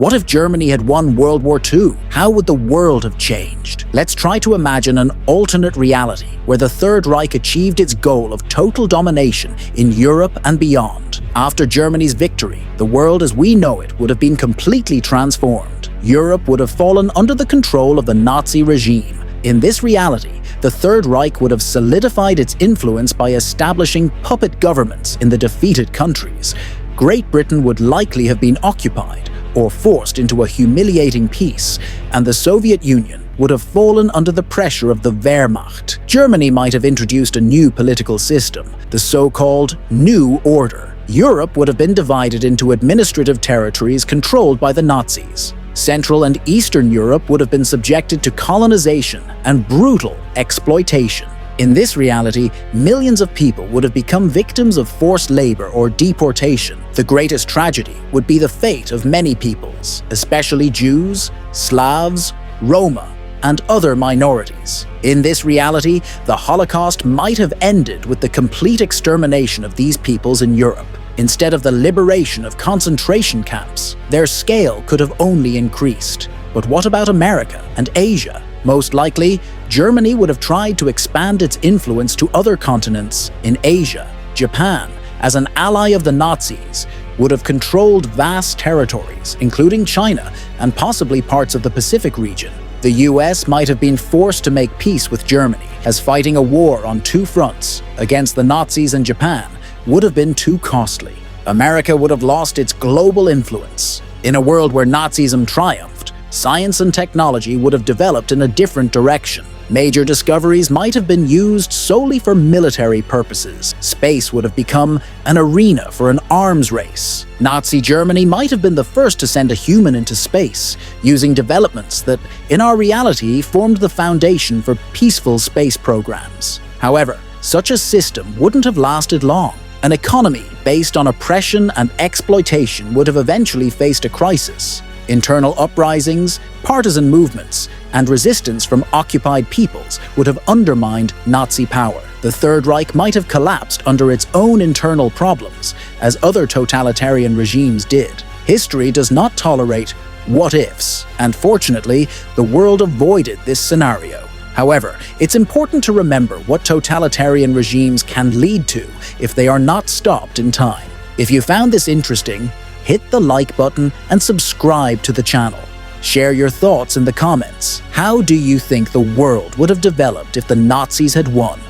What if Germany had won World War II? How would the world have changed? Let's try to imagine an alternate reality where the Third Reich achieved its goal of total domination in Europe and beyond. After Germany's victory, the world as we know it would have been completely transformed. Europe would have fallen under the control of the Nazi regime. In this reality, the Third Reich would have solidified its influence by establishing puppet governments in the defeated countries. Great Britain would likely have been occupied or forced into a humiliating peace, and the Soviet Union would have fallen under the pressure of the Wehrmacht. Germany might have introduced a new political system, the so-called New Order. Europe would have been divided into administrative territories controlled by the Nazis. Central and Eastern Europe would have been subjected to colonization and brutal exploitation. In this reality, millions of people would have become victims of forced labor or deportation. The greatest tragedy would be the fate of many peoples, especially Jews, Slavs, Roma, and other minorities. In this reality, the Holocaust might have ended with the complete extermination of these peoples in Europe. Instead of the liberation of concentration camps, their scale could have only increased. But what about America and Asia? Most likely, Germany would have tried to expand its influence to other continents. In Asia, Japan, as an ally of the Nazis, would have controlled vast territories, including China and possibly parts of the Pacific region. The US might have been forced to make peace with Germany, as fighting a war on two fronts against the Nazis and Japan would have been too costly. America would have lost its global influence. In a world where Nazism triumphed, science and technology would have developed in a different direction. Major discoveries might have been used solely for military purposes. Space would have become an arena for an arms race. Nazi Germany might have been the first to send a human into space, using developments that, in our reality, formed the foundation for peaceful space programs. However, such a system wouldn't have lasted long. An economy based on oppression and exploitation would have eventually faced a crisis. Internal uprisings, partisan movements, and resistance from occupied peoples would have undermined Nazi power. The Third Reich might have collapsed under its own internal problems, as other totalitarian regimes did. History does not tolerate what-ifs, and fortunately, the world avoided this scenario. However, it's important to remember what totalitarian regimes can lead to if they are not stopped in time. If you found this interesting, hit the like button and subscribe to the channel. Share your thoughts in the comments. How do you think the world would have developed if the Nazis had won?